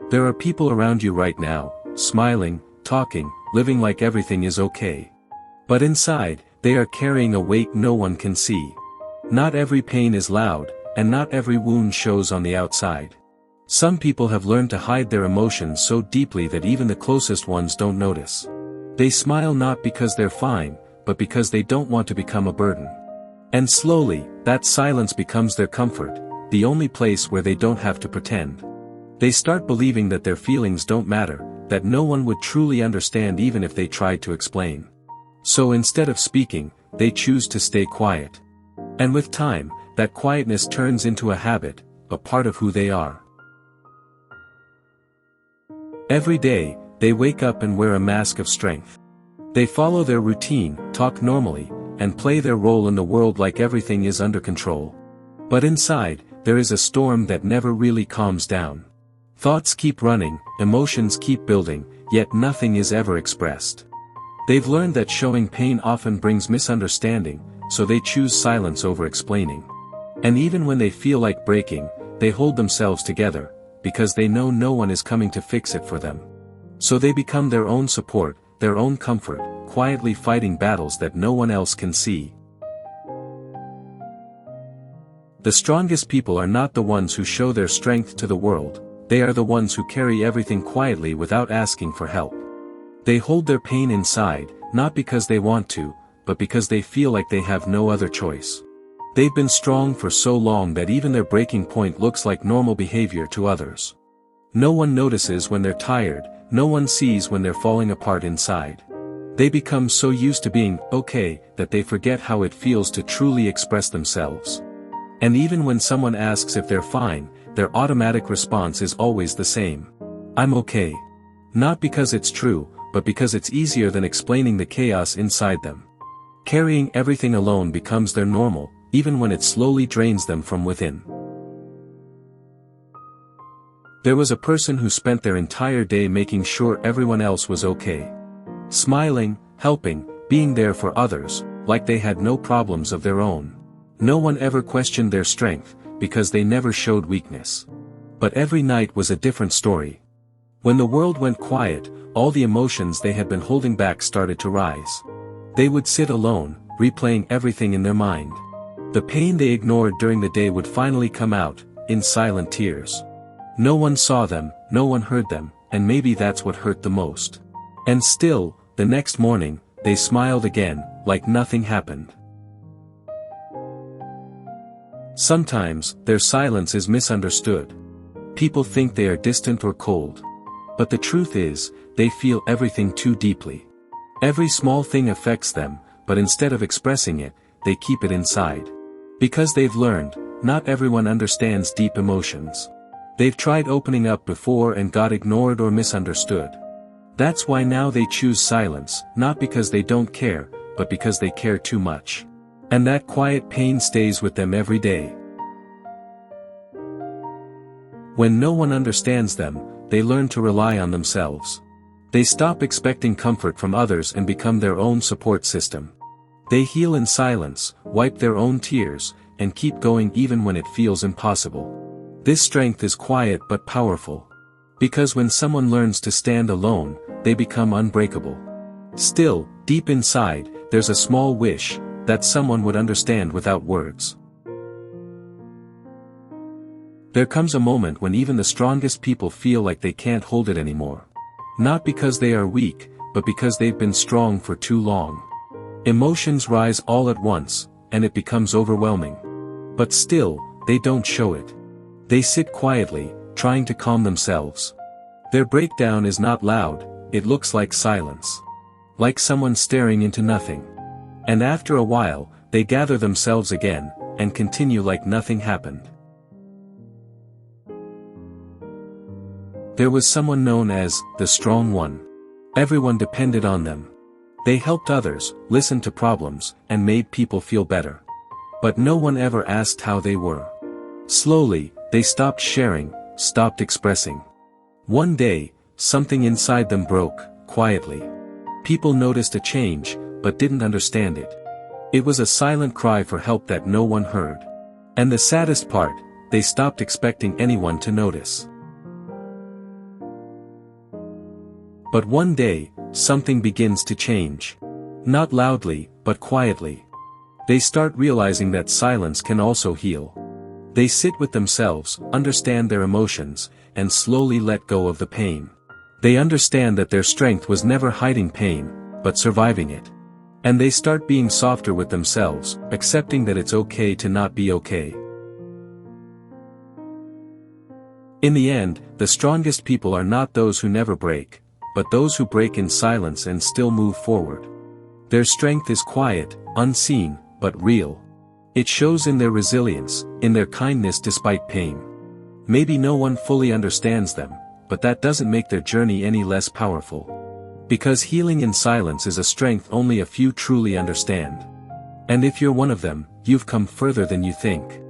There are people around you right now, smiling, talking, living like everything is okay. But inside, they are carrying a weight no one can see. Not every pain is loud, and not every wound shows on the outside. Some people have learned to hide their emotions so deeply that even the closest ones don't notice. They smile not because they're fine, but because they don't want to become a burden. And slowly, that silence becomes their comfort, the only place where they don't have to pretend. They start believing that their feelings don't matter, that no one would truly understand even if they tried to explain. So instead of speaking, they choose to stay quiet. And with time, that quietness turns into a habit, a part of who they are. Every day, they wake up and wear a mask of strength. They follow their routine, talk normally, and play their role in the world like everything is under control. But inside, there is a storm that never really calms down. Thoughts keep running, emotions keep building, yet nothing is ever expressed. They've learned that showing pain often brings misunderstanding, so they choose silence over explaining. And even when they feel like breaking, they hold themselves together, because they know no one is coming to fix it for them. So they become their own support, their own comfort, quietly fighting battles that no one else can see. The strongest people are not the ones who show their strength to the world, they are the ones who carry everything quietly without asking for help. They hold their pain inside, not because they want to, but because they feel like they have no other choice. They've been strong for so long that even their breaking point looks like normal behavior to others. No one notices when they're tired, no one sees when they're falling apart inside. They become so used to being okay that they forget how it feels to truly express themselves. And even when someone asks if they're fine, their automatic response is always the same. I'm okay. Not because it's true, but because it's easier than explaining the chaos inside them. Carrying everything alone becomes their normal, even when it slowly drains them from within. There was a person who spent their entire day making sure everyone else was okay. Smiling, helping, being there for others, like they had no problems of their own. No one ever questioned their strength, because they never showed weakness. But every night was a different story. When the world went quiet, all the emotions they had been holding back started to rise. They would sit alone, replaying everything in their mind. The pain they ignored during the day would finally come out, in silent tears. No one saw them, no one heard them, and maybe that's what hurt the most. And still, the next morning, they smiled again, like nothing happened. Sometimes, their silence is misunderstood. People think they are distant or cold. But the truth is, they feel everything too deeply. Every small thing affects them, but instead of expressing it, they keep it inside. Because they've learned, not everyone understands deep emotions. They've tried opening up before and got ignored or misunderstood. That's why now they choose silence, not because they don't care, but because they care too much. And that quiet pain stays with them every day. When no one understands them, they learn to rely on themselves. They stop expecting comfort from others and become their own support system. They heal in silence, wipe their own tears, and keep going even when it feels impossible. This strength is quiet but powerful. Because when someone learns to stand alone, they become unbreakable. Still, deep inside, there's a small wish that someone would understand without words. There comes a moment when even the strongest people feel like they can't hold it anymore. Not because they are weak, but because they've been strong for too long. Emotions rise all at once, and it becomes overwhelming. But still, they don't show it. They sit quietly, trying to calm themselves. Their breakdown is not loud, it looks like silence. Like someone staring into nothing. And after a while, they gather themselves again, and continue like nothing happened. There was someone known as the strong one. Everyone depended on them. They helped others, listened to problems, and made people feel better. But no one ever asked how they were. Slowly, they stopped sharing, stopped expressing. One day, something inside them broke, quietly. People noticed a change, but didn't understand it. It was a silent cry for help that no one heard. And the saddest part, they stopped expecting anyone to notice. But one day, something begins to change. Not loudly, but quietly. They start realizing that silence can also heal. They sit with themselves, understand their emotions, and slowly let go of the pain. They understand that their strength was never hiding pain, but surviving it. And they start being softer with themselves, accepting that it's okay to not be okay. In the end, the strongest people are not those who never break, but those who break in silence and still move forward. Their strength is quiet, unseen, but real. It shows in their resilience, in their kindness despite pain. Maybe no one fully understands them, but that doesn't make their journey any less powerful. Because healing in silence is a strength only a few truly understand. And if you're one of them, you've come further than you think.